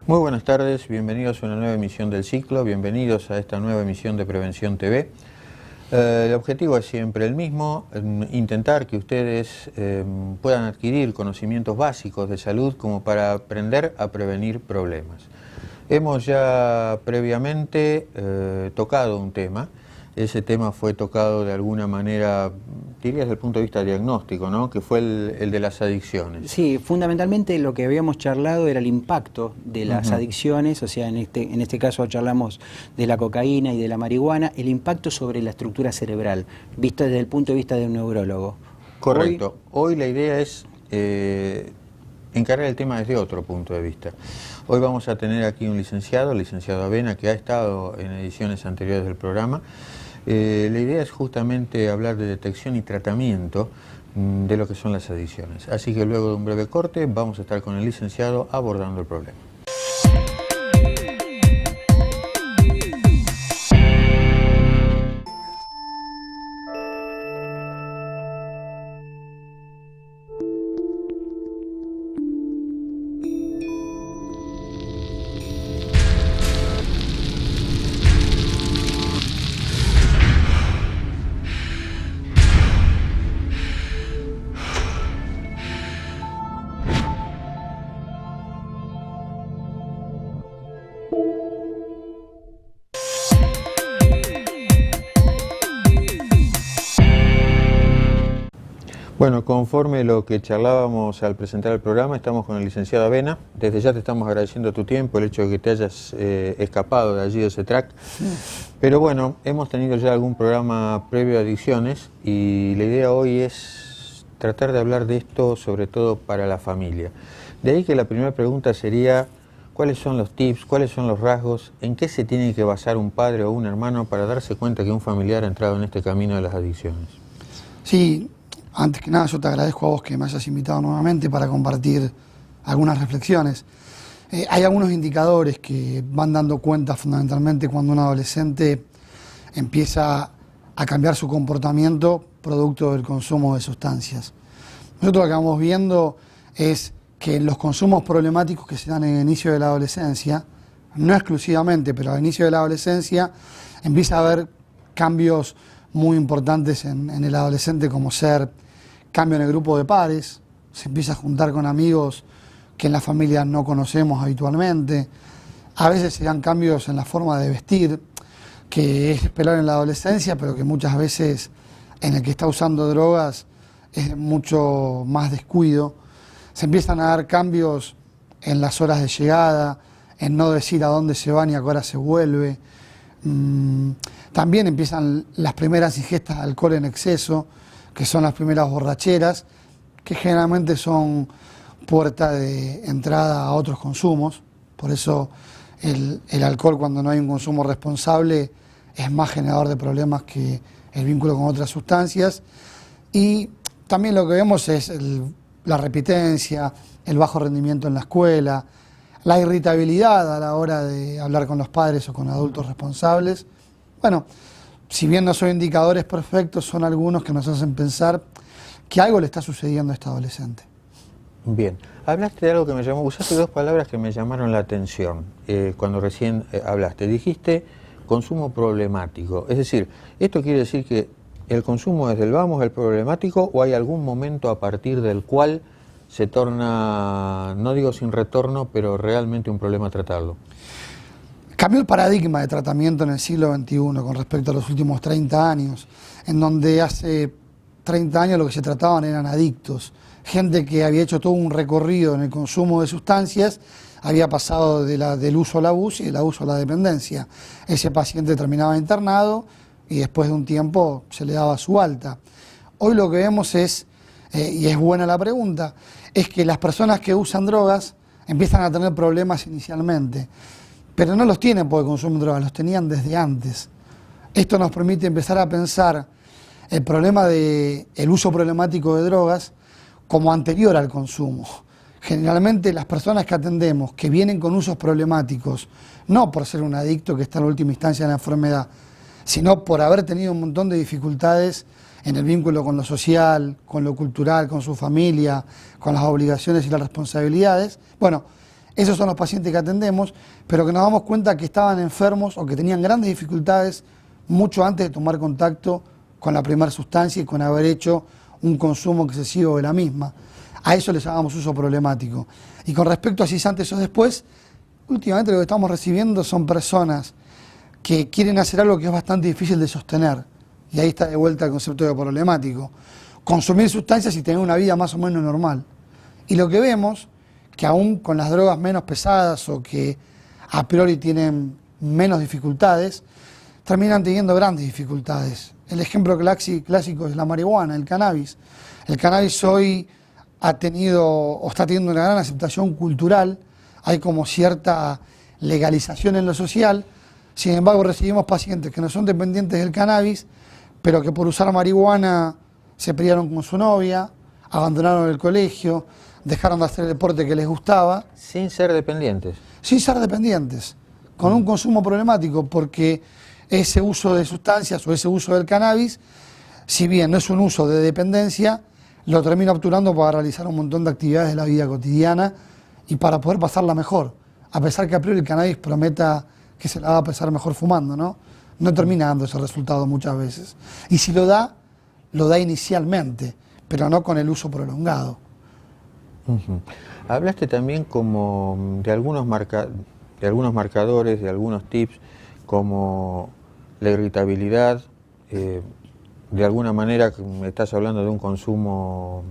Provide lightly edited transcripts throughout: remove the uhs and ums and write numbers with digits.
Muy buenas tardes, bienvenidos a una nueva emisión del ciclo, bienvenidos a esta nueva emisión de Prevención TV. El objetivo es siempre el mismo, intentar que ustedes puedan adquirir conocimientos básicos de salud como para aprender a prevenir problemas. Hemos ya previamente tocado un tema. Ese tema fue tocado de alguna manera, diría desde el punto de vista diagnóstico, ¿no? Que fue el de las adicciones. Sí, fundamentalmente lo que habíamos charlado era el impacto de las adicciones, o sea, en este caso charlamos de la cocaína y de la marihuana, el impacto sobre la estructura cerebral, visto desde el punto de vista de un neurólogo. Correcto. Hoy la idea es encarar el tema desde otro punto de vista. Hoy vamos a tener aquí un licenciado, el licenciado Avena, que ha estado en ediciones anteriores del programa. La idea es justamente hablar de detección y tratamiento de lo que son las adicciones. Así que luego de un breve corte vamos a estar con el licenciado abordando el problema. Bueno, conforme lo que charlábamos al presentar el programa, estamos con el licenciado Avena. Desde ya te estamos agradeciendo tu tiempo, el hecho de que te hayas escapado de allí de ese track. Pero bueno, hemos tenido ya algún programa previo a adicciones y la idea hoy es tratar de hablar de esto, sobre todo para la familia. De ahí que la primera pregunta sería, ¿cuáles son los tips, cuáles son los rasgos, en qué se tiene que basar un padre o un hermano para darse cuenta que un familiar ha entrado en este camino de las adicciones? Sí. Antes que nada, yo te agradezco a vos que me hayas invitado nuevamente para compartir algunas reflexiones. Hay algunos indicadores que van dando cuenta fundamentalmente cuando un adolescente empieza a cambiar su comportamiento producto del consumo de sustancias. Nosotros lo que vamos viendo es que en los consumos problemáticos que se dan en el inicio de la adolescencia, no exclusivamente, pero al inicio de la adolescencia, empieza a haber cambios muy importantes en el adolescente, como ser cambio en el grupo de pares, se empieza a juntar con amigos que en la familia no conocemos habitualmente, a veces se dan cambios en la forma de vestir, que es esperar en la adolescencia, pero que muchas veces en el que está usando drogas es mucho más descuido. se empiezan a dar cambios en las horas de llegada, en no decir a dónde se van y a qué hora se vuelve. También empiezan las primeras ingestas de alcohol en exceso, que son las primeras borracheras, que generalmente son puerta de entrada a otros consumos. Por eso el alcohol, cuando no hay un consumo responsable, es más generador de problemas que el vínculo con otras sustancias. Y también lo que vemos es la repitencia, el bajo rendimiento en la escuela, la irritabilidad a la hora de hablar con los padres o con adultos responsables. Bueno, si bien no son indicadores perfectos, son algunos que nos hacen pensar que algo le está sucediendo a este adolescente. Bien, hablaste de algo que me llamó, usaste dos palabras que me llamaron la atención cuando recién hablaste. Dijiste consumo problemático, es decir, ¿esto quiere decir que el consumo desde el vamos es problemático o hay algún momento a partir del cual se torna, no digo sin retorno, pero realmente un problema tratarlo? Cambió el paradigma de tratamiento en el siglo XXI con respecto a los últimos 30 años, en donde hace 30 años lo que se trataban eran adictos, gente que había hecho todo un recorrido en el consumo de sustancias, había pasado del uso al abuso y del abuso a la dependencia. Ese paciente terminaba internado y después de un tiempo se le daba su alta. Hoy lo que vemos es, y es buena la pregunta, es que las personas que usan drogas empiezan a tener problemas inicialmente, pero no los tienen porque consumen drogas, los tenían desde antes. Esto nos permite empezar a pensar el problema del uso problemático de drogas como anterior al consumo. Generalmente las personas que atendemos que vienen con usos problemáticos, no por ser un adicto que está en la última instancia de la enfermedad, sino por haber tenido un montón de dificultades en el vínculo con lo social, con lo cultural, con su familia, con las obligaciones y las responsabilidades. Bueno, esos son los pacientes que atendemos, pero que nos damos cuenta que estaban enfermos o que tenían grandes dificultades mucho antes de tomar contacto con la primera sustancia y con haber hecho un consumo excesivo de la misma. A eso les llamamos uso problemático. Y con respecto a si es antes o después, últimamente lo que estamos recibiendo son personas que quieren hacer algo que es bastante difícil de sostener. Y ahí está de vuelta el concepto de problemático. Consumir sustancias y tener una vida más o menos normal. Y lo que vemos, que aún con las drogas menos pesadas o que a priori tienen menos dificultades, terminan teniendo grandes dificultades. El ejemplo clásico es la marihuana, el cannabis. El cannabis hoy ha tenido o está teniendo una gran aceptación cultural, hay como cierta legalización en lo social. Sin embargo, recibimos pacientes que no son dependientes del cannabis, pero que por usar marihuana se pelearon con su novia, abandonaron el colegio, dejaron de hacer el deporte que les gustaba. Sin ser dependientes. Sin ser dependientes, con un consumo problemático, porque ese uso de sustancias o ese uso del cannabis, si bien no es un uso de dependencia, lo termina obturando para realizar un montón de actividades de la vida cotidiana y para poder pasarla mejor, a pesar que a priori el cannabis prometa que se la va a pasar mejor fumando, ¿no? No termina dando ese resultado muchas veces. Y si lo da inicialmente, pero no con el uso prolongado. Hablaste también como de algunos marcadores, de algunos tips, como la irritabilidad, de alguna manera me estás hablando de un consumo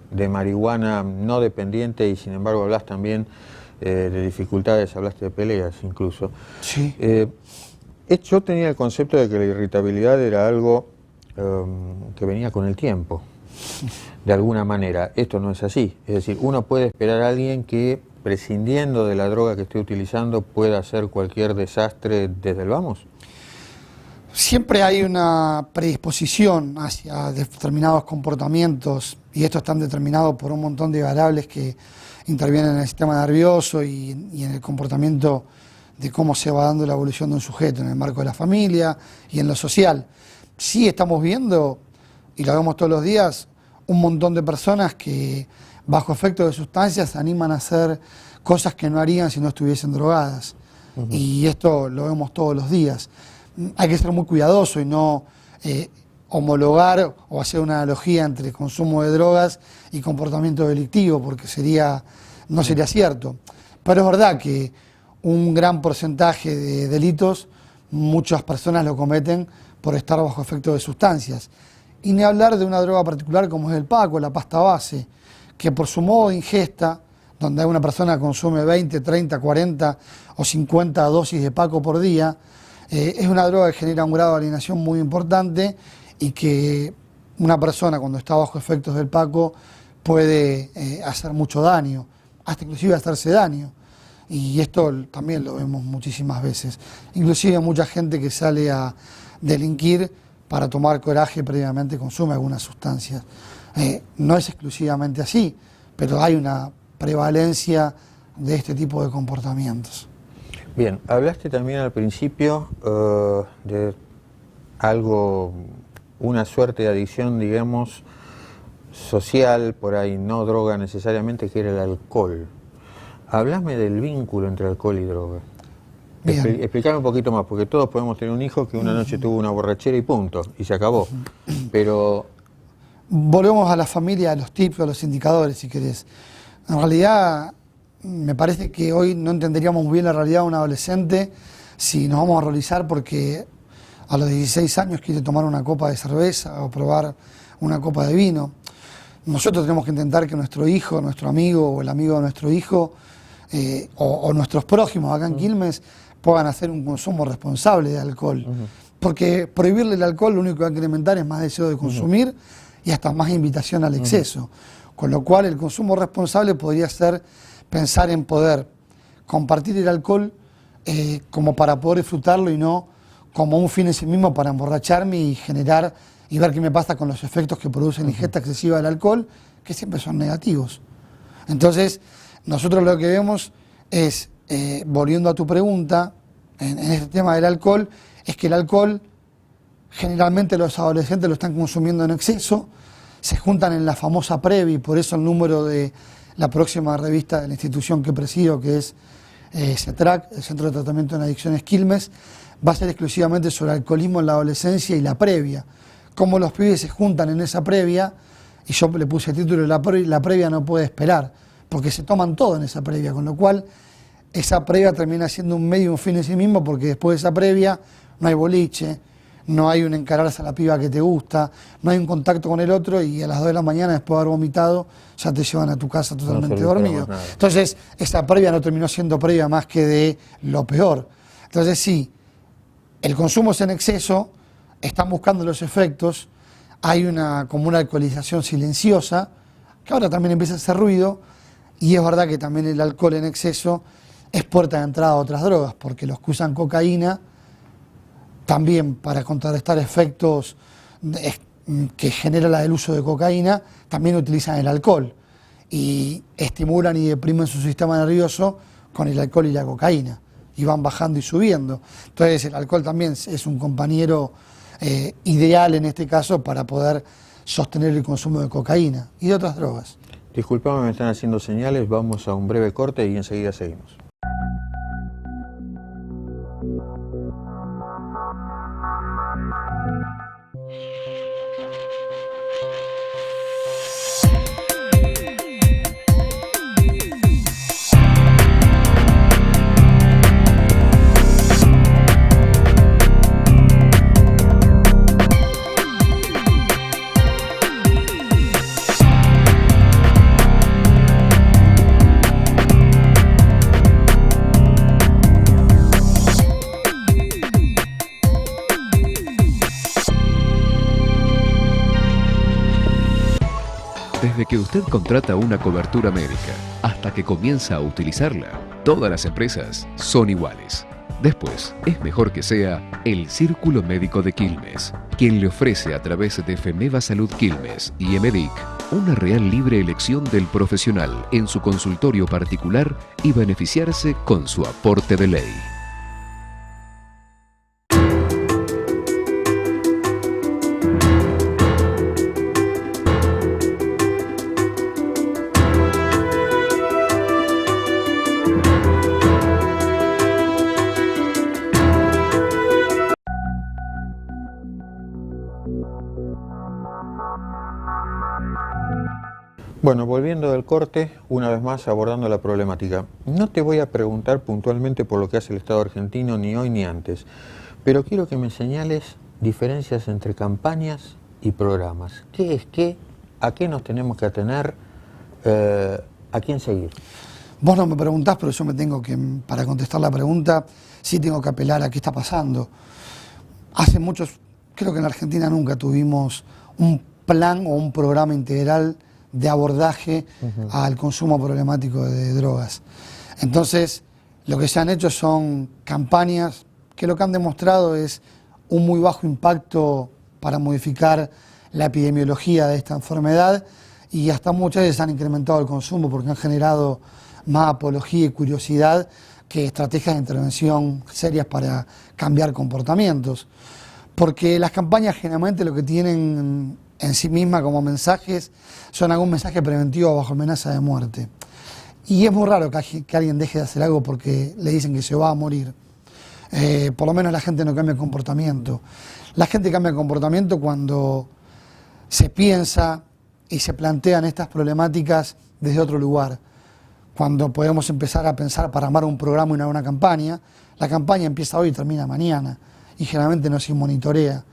de marihuana no dependiente y sin embargo hablas también de dificultades, hablaste de peleas incluso. Sí. Yo tenía el concepto de que la irritabilidad era algo que venía con el tiempo, de alguna manera. Esto no es así, es decir, uno puede esperar a alguien que prescindiendo de la droga que esté utilizando pueda hacer cualquier desastre desde el vamos. Siempre hay una predisposición hacia determinados comportamientos y estos están determinados por un montón de variables que intervienen en el sistema nervioso y en el comportamiento de cómo se va dando la evolución de un sujeto en el marco de la familia y en lo social. Sí estamos viendo, y lo vemos todos los días, un montón de personas que bajo efecto de sustancias se animan a hacer cosas que no harían si no estuviesen drogadas. Y esto lo vemos todos los días. Hay que ser muy cuidadoso y no homologar o hacer una analogía entre consumo de drogas y comportamiento delictivo, porque no sería cierto. Pero es verdad que un gran porcentaje de delitos, muchas personas lo cometen por estar bajo efecto de sustancias. Y ni hablar de una droga particular como es el Paco, la pasta base, que por su modo de ingesta, donde una persona consume 20, 30, 40 o 50 dosis de Paco por día, es una droga que genera un grado de alienación muy importante y que una persona cuando está bajo efectos del Paco puede hacer mucho daño, hasta inclusive hacerse daño. Y esto también lo vemos muchísimas veces. Inclusive mucha gente que sale a delinquir para tomar coraje previamente consume algunas sustancias. No es exclusivamente así, pero hay una prevalencia de este tipo de comportamientos. Bien, hablaste también al principio de algo, una suerte de adicción, digamos, social, por ahí, no droga necesariamente, que era el alcohol. Hablame del vínculo entre alcohol y droga. Explícame un poquito más, porque todos podemos tener un hijo que una noche tuvo una borrachera y punto, y se acabó. Pero volvemos a la familia, a los tips, a los indicadores, si querés. En realidad, me parece que hoy no entenderíamos muy bien la realidad de un adolescente si nos vamos a horrorizar porque a los 16 años quiere tomar una copa de cerveza o probar una copa de vino. Nosotros tenemos que intentar que nuestro hijo, nuestro amigo o el amigo de nuestro hijo o nuestros prójimos acá en Quilmes puedan hacer un consumo responsable de alcohol. Porque prohibirle el alcohol lo único que va a incrementar es más deseo de consumir y hasta más invitación al exceso. Con lo cual el consumo responsable podría ser pensar en poder compartir el alcohol como para poder disfrutarlo y no como un fin en sí mismo para emborracharme y generar y ver qué me pasa con los efectos que produce la ingesta excesiva del alcohol, que siempre son negativos. Entonces, nosotros lo que vemos es, volviendo a tu pregunta, en este tema del alcohol, es que el alcohol, generalmente los adolescentes lo están consumiendo en exceso, se juntan en la famosa previa, y por eso el número de la próxima revista de la institución que presido, que es CETRAC, el Centro de Tratamiento en Adicciones Quilmes, va a ser exclusivamente sobre alcoholismo en la adolescencia y la previa. Cómo los pibes se juntan en esa previa, y yo le puse el título de la previa no puede esperar, porque se toman todo en esa previa, con lo cual esa previa termina siendo un medio y un fin en sí mismo, porque después de esa previa no hay boliche, no hay un encararse a la piba que te gusta, no hay un contacto con el otro y a las 2 de la mañana después de haber vomitado ya te llevan a tu casa totalmente dormido. Entonces esa previa no terminó siendo previa más que de lo peor. Entonces sí, el consumo es en exceso, están buscando los efectos, hay como una alcoholización silenciosa, que ahora también empieza a hacer ruido, y es verdad que también el alcohol en exceso es puerta de entrada a otras drogas, porque los que usan cocaína, también para contrarrestar efectos que genera el uso de cocaína, también utilizan el alcohol, y estimulan y deprimen su sistema nervioso con el alcohol y la cocaína, y van bajando y subiendo. Entonces el alcohol también es un compañero ideal en este caso para poder sostener el consumo de cocaína y de otras drogas. Disculpame, me están haciendo señales, vamos a un breve corte y enseguida seguimos. Desde que usted contrata una cobertura médica hasta que comienza a utilizarla, todas las empresas son iguales. Después, es mejor que sea el Círculo Médico de Quilmes, quien le ofrece a través de FEMEVA Salud Quilmes y EMEDIC una real libre elección del profesional en su consultorio particular y beneficiarse con su aporte de ley. Bueno, volviendo del corte, una vez más abordando la problemática. No te voy a preguntar puntualmente por lo que hace el Estado argentino ni hoy ni antes, pero quiero que me señales diferencias entre campañas y programas. ¿Qué es qué? ¿A qué nos tenemos que atener? ¿A quién seguir? Vos no me preguntás, pero yo me tengo que, para contestar la pregunta, sí tengo que apelar a qué está pasando. Hace muchos, creo que en Argentina nunca tuvimos un plan o un programa integral de abordaje al consumo problemático de drogas. Entonces, lo que se han hecho son campañas que lo que han demostrado es un muy bajo impacto para modificar la epidemiología de esta enfermedad, y hasta muchas veces han incrementado el consumo porque han generado más apología y curiosidad que estrategias de intervención serias para cambiar comportamientos. Porque las campañas generalmente lo que tienen en sí mismas como mensajes son algún mensaje preventivo bajo amenaza de muerte. Y es muy raro que alguien deje de hacer algo porque le dicen que se va a morir. Por lo menos la gente no cambia el comportamiento. La gente cambia el comportamiento cuando se piensa y se plantean estas problemáticas desde otro lugar. Cuando podemos empezar a pensar para armar un programa y una campaña, la campaña empieza hoy y termina mañana, y generalmente no se monitorea.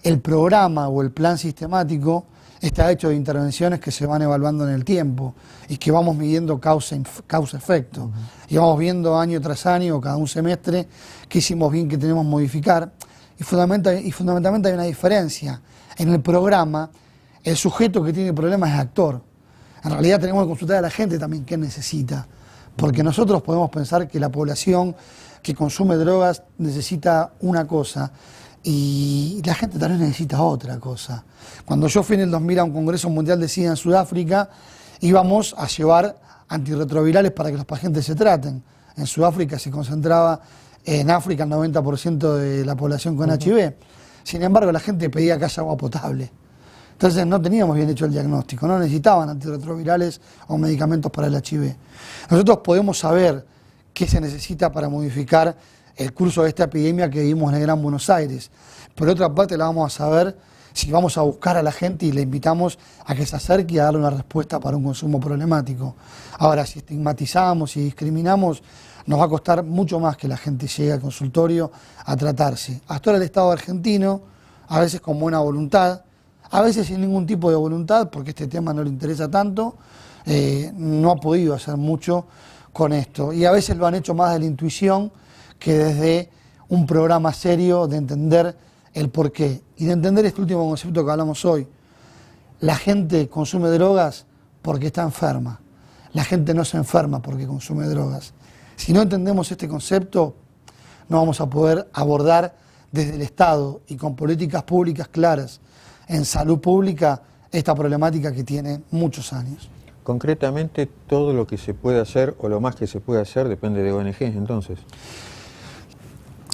El programa o el plan sistemático está hecho de intervenciones que se van evaluando en el tiempo y que vamos midiendo causa-efecto. Y vamos viendo año tras año, cada un semestre, qué hicimos bien, qué tenemos que modificar. Y fundamentalmente hay una diferencia. En el programa, el sujeto que tiene problemas es actor. En realidad tenemos que consultar a la gente también qué necesita. Porque nosotros podemos pensar que la población que consume drogas necesita una cosa y la gente también necesita otra cosa. Cuando yo fui en el 2000 a un Congreso Mundial de SIDA en Sudáfrica, íbamos a llevar antirretrovirales para que los pacientes se traten. En Sudáfrica se concentraba en África el 90% de la población con HIV. Sin embargo, la gente pedía que haya agua potable. Entonces no teníamos bien hecho el diagnóstico, no necesitaban antirretrovirales o medicamentos para el HIV. Nosotros podemos saber qué se necesita para modificar el curso de esta epidemia que vivimos en el Gran Buenos Aires. Por otra parte, la vamos a saber si vamos a buscar a la gente y le invitamos a que se acerque y a darle una respuesta para un consumo problemático. Ahora, si estigmatizamos y discriminamos, nos va a costar mucho más que la gente llegue al consultorio a tratarse. Hasta ahora el Estado argentino, a veces con buena voluntad, a veces sin ningún tipo de voluntad, porque este tema no le interesa tanto, no ha podido hacer mucho con esto. Y a veces lo han hecho más de la intuición que desde un programa serio de entender el porqué. Y de entender este último concepto que hablamos hoy. La gente consume drogas porque está enferma. La gente no se enferma porque consume drogas. Si no entendemos este concepto, no vamos a poder abordar desde el Estado y con políticas públicas claras en salud pública esta problemática que tiene muchos años. Concretamente, todo lo que se puede hacer o lo más que se puede hacer depende de ONGs, entonces.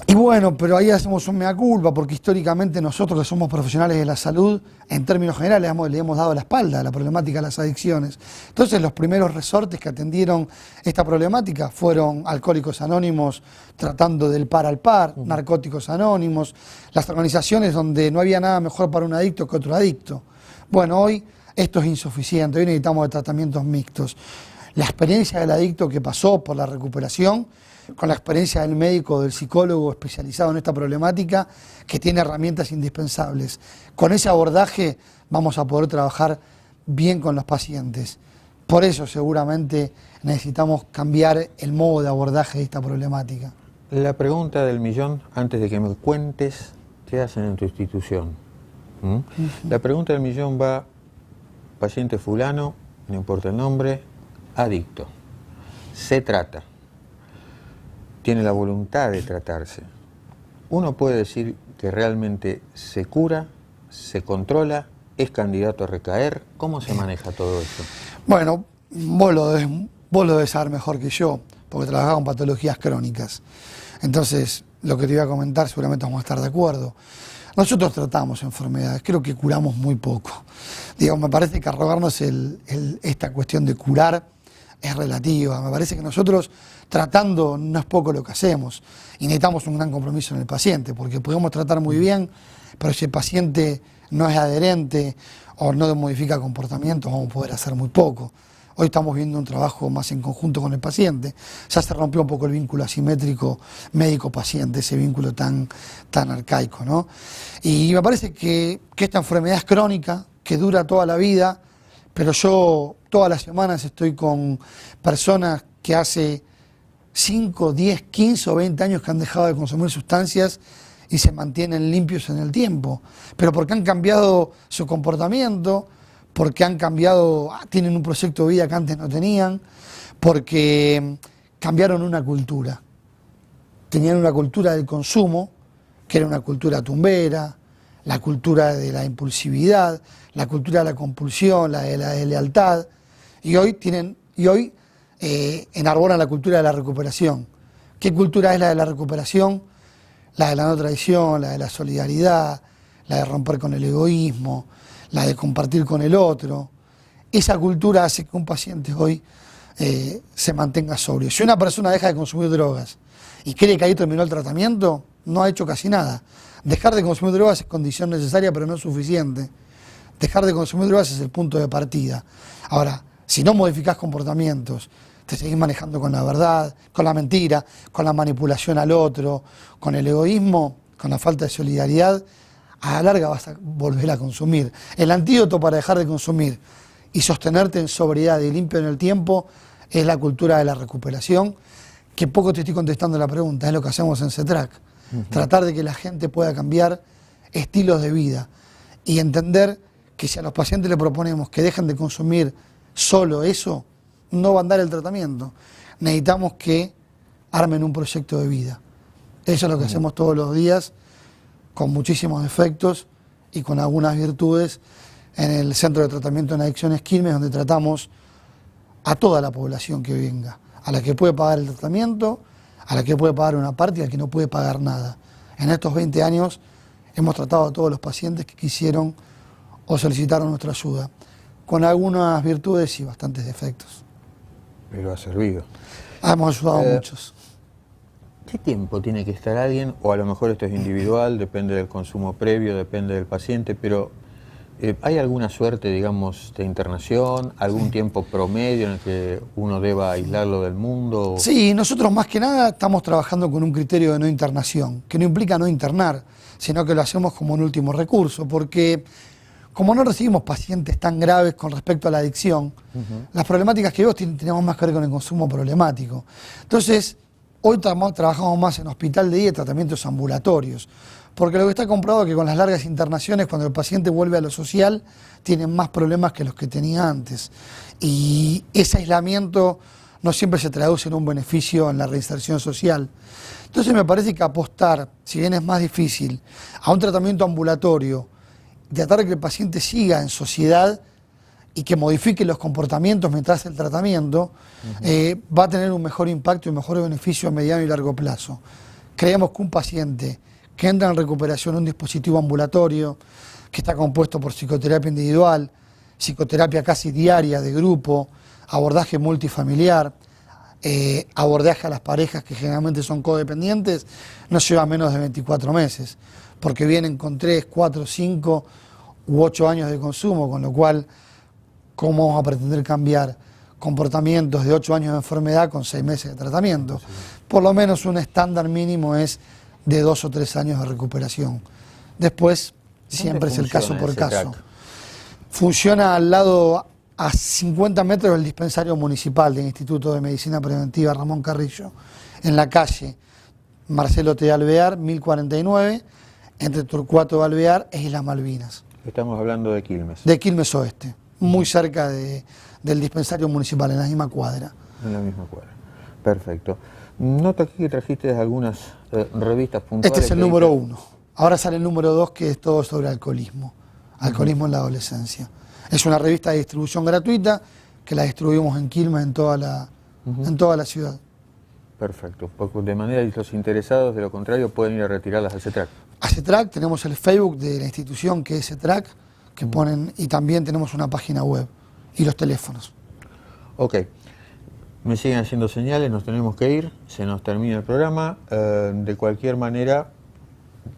Y bueno, pero ahí hacemos un mea culpa, porque históricamente nosotros que somos profesionales de la salud, en términos generales le hemos dado la espalda a la problemática de las adicciones. Entonces los primeros resortes que atendieron esta problemática fueron Alcohólicos Anónimos tratando del par al par, Narcóticos Anónimos, las organizaciones donde no había nada mejor para un adicto que otro adicto. Bueno, hoy esto es insuficiente, hoy necesitamos de tratamientos mixtos. La experiencia del adicto que pasó por la recuperación, con la experiencia del médico o del psicólogo especializado en esta problemática, que tiene herramientas indispensables. Con ese abordaje vamos a poder trabajar bien con los pacientes. Por eso seguramente necesitamos cambiar el modo de abordaje de esta problemática. La pregunta del millón, antes de que me cuentes qué hacen en tu institución. La pregunta del millón va, paciente fulano, no importa el nombre, adicto, se trata, tiene la voluntad de tratarse. Uno puede decir que realmente se cura, se controla, es candidato a recaer. ¿Cómo se maneja todo eso? Bueno, vos lo debes saber mejor que yo, porque trabajás con patologías crónicas. Entonces, lo que te iba a comentar seguramente vamos a estar de acuerdo. Nosotros tratamos enfermedades, creo que curamos muy poco. Digo, me parece que arrogarnos esta cuestión de curar es relativa. Me parece que nosotros tratando no es poco lo que hacemos y necesitamos un gran compromiso en el paciente, porque podemos tratar muy bien, pero si el paciente no es adherente o no modifica comportamientos, vamos a poder hacer muy poco. Hoy estamos viendo un trabajo más en conjunto con el paciente. Ya se rompió un poco el vínculo asimétrico médico-paciente, ese vínculo tan arcaico, ¿no? Y me parece que esta enfermedad es crónica, que dura toda la vida, pero yo todas las semanas estoy con personas que hace 5, 10, 15 o 20 años que han dejado de consumir sustancias y se mantienen limpios en el tiempo, pero porque han cambiado su comportamiento, porque han cambiado, tienen un proyecto de vida que antes no tenían, porque cambiaron una cultura. Tenían una cultura del consumo, que era una cultura tumbera, la cultura de la impulsividad, la cultura de la compulsión, la de la deslealtad, y hoy enarbolan la cultura de la recuperación. ¿Qué cultura es la de la recuperación? La de la no traición, la de la solidaridad, la de romper con el egoísmo, la de compartir con el otro. Esa cultura hace que un paciente hoy se mantenga sobrio. Si una persona deja de consumir drogas y cree que ahí terminó el tratamiento, no ha hecho casi nada. Dejar de consumir drogas es condición necesaria, pero no es suficiente. Dejar de consumir drogas es el punto de partida. Ahora, si no modificás comportamientos, te seguís manejando con la verdad, con la mentira, con la manipulación al otro, con el egoísmo, con la falta de solidaridad, a la larga vas a volver a consumir. El antídoto para dejar de consumir y sostenerte en sobriedad y limpio en el tiempo es la cultura de la recuperación, que poco te estoy contestando la pregunta, es lo que hacemos en CETRAC. Tratar de que la gente pueda cambiar estilos de vida y entender que si a los pacientes le proponemos que dejen de consumir solo eso, no va a andar el tratamiento. Necesitamos que armen un proyecto de vida. Eso es lo que hacemos todos los días, con muchísimos defectos y con algunas virtudes, en el Centro de Tratamiento en Adicciones Quilmes, donde tratamos a toda la población que venga, a la que puede pagar el tratamiento, a la que puede pagar una parte y a la que no puede pagar nada. En estos 20 años hemos tratado a todos los pacientes que quisieron o solicitaron nuestra ayuda, con algunas virtudes y bastantes defectos. Pero ha servido. Hemos ayudado a muchos. ¿Qué tiempo tiene que estar alguien? O a lo mejor esto es individual, depende del consumo previo, depende del paciente, pero ¿hay alguna suerte, digamos, de internación? ¿Algún tiempo promedio en el que uno deba aislarlo del mundo? Sí, nosotros más que nada estamos trabajando con un criterio de no internación, que no implica no internar, sino que lo hacemos como un último recurso, porque como no recibimos pacientes tan graves con respecto a la adicción, las problemáticas que vemos tenemos más que ver con el consumo problemático. Entonces, hoy trabajamos más en hospital de día y tratamientos ambulatorios, porque lo que está comprobado es que con las largas internaciones, cuando el paciente vuelve a lo social, tienen más problemas que los que tenía antes. Y ese aislamiento no siempre se traduce en un beneficio en la reinserción social. Entonces me parece que apostar, si bien es más difícil, a un tratamiento ambulatorio, tratar de que el paciente siga en sociedad y que modifique los comportamientos mientras el tratamiento, va a tener un mejor impacto y un mejor beneficio a mediano y largo plazo. Creemos que un paciente que entra en recuperación en un dispositivo ambulatorio, que está compuesto por psicoterapia individual, psicoterapia casi diaria de grupo, abordaje multifamiliar, abordaje a las parejas que generalmente son codependientes, no lleva menos de 24 meses, porque vienen con 3, 4, 5 u 8 años de consumo, con lo cual, ¿cómo vamos a pretender cambiar comportamientos de 8 años de enfermedad con 6 meses de tratamiento? Por lo menos un estándar mínimo es de 2 o 3 años de recuperación. Después, siempre es el caso por caso. Funciona al lado, a 50 metros del dispensario municipal del Instituto de Medicina Preventiva Ramón Carrillo, en la calle Marcelo T. Alvear, 1049, entre Torcuato de Alvear e Islas Malvinas. Estamos hablando de Quilmes. De Quilmes Oeste, muy cerca del dispensario municipal, en la misma cuadra. En la misma cuadra. Perfecto. Noto aquí que trajiste algunas revistas puntuales. Este es el número 1. Ahora sale el número 2, que es todo sobre alcoholismo. Alcoholismo en la adolescencia. Es una revista de distribución gratuita que la distribuimos en Quilmes, en toda la ciudad. Perfecto. Porque de manera que los interesados, de lo contrario, pueden ir a retirarlas al CETRAC. A CETRAC tenemos el Facebook de la institución, que es CETRAC, que ponen, y también tenemos una página web y los teléfonos. Ok. Me siguen haciendo señales, nos tenemos que ir, se nos termina el programa. De cualquier manera,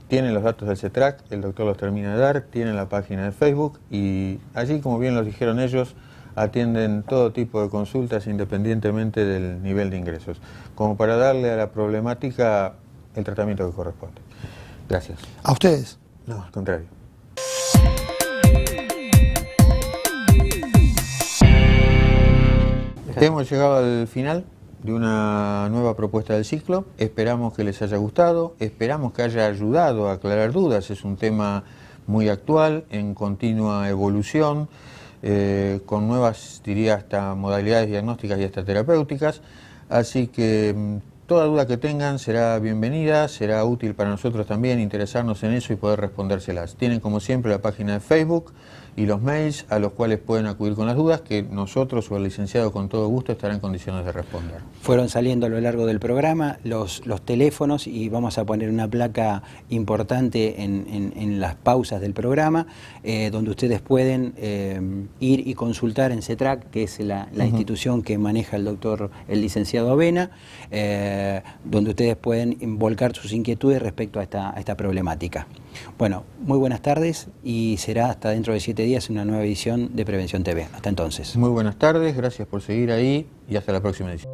tienen los datos del CETRAC, el doctor los termina de dar, tienen la página de Facebook y allí, como bien los dijeron ellos, atienden todo tipo de consultas independientemente del nivel de ingresos, como para darle a la problemática el tratamiento que corresponde. Gracias. A ustedes. No, al contrario. Hemos llegado al final de una nueva propuesta del ciclo. Esperamos que les haya gustado, esperamos que haya ayudado a aclarar dudas. Es un tema muy actual, en continua evolución, con nuevas, diría, hasta modalidades diagnósticas y hasta terapéuticas. Así que toda duda que tengan será bienvenida, será útil para nosotros también interesarnos en eso y poder respondérselas. Tienen como siempre la página de Facebook y los mails a los cuales pueden acudir con las dudas, que nosotros o el licenciado con todo gusto estará en condiciones de responder. Fueron saliendo a lo largo del programa los teléfonos y vamos a poner una placa importante en las pausas del programa, donde ustedes pueden ir y consultar en CETRAC, que es la institución que maneja el licenciado Avena, donde ustedes pueden volcar sus inquietudes respecto a esta problemática. Bueno, muy buenas tardes y será hasta dentro de 7 días una nueva edición de Prevención TV. Hasta entonces. Muy buenas tardes, gracias por seguir ahí y hasta la próxima edición.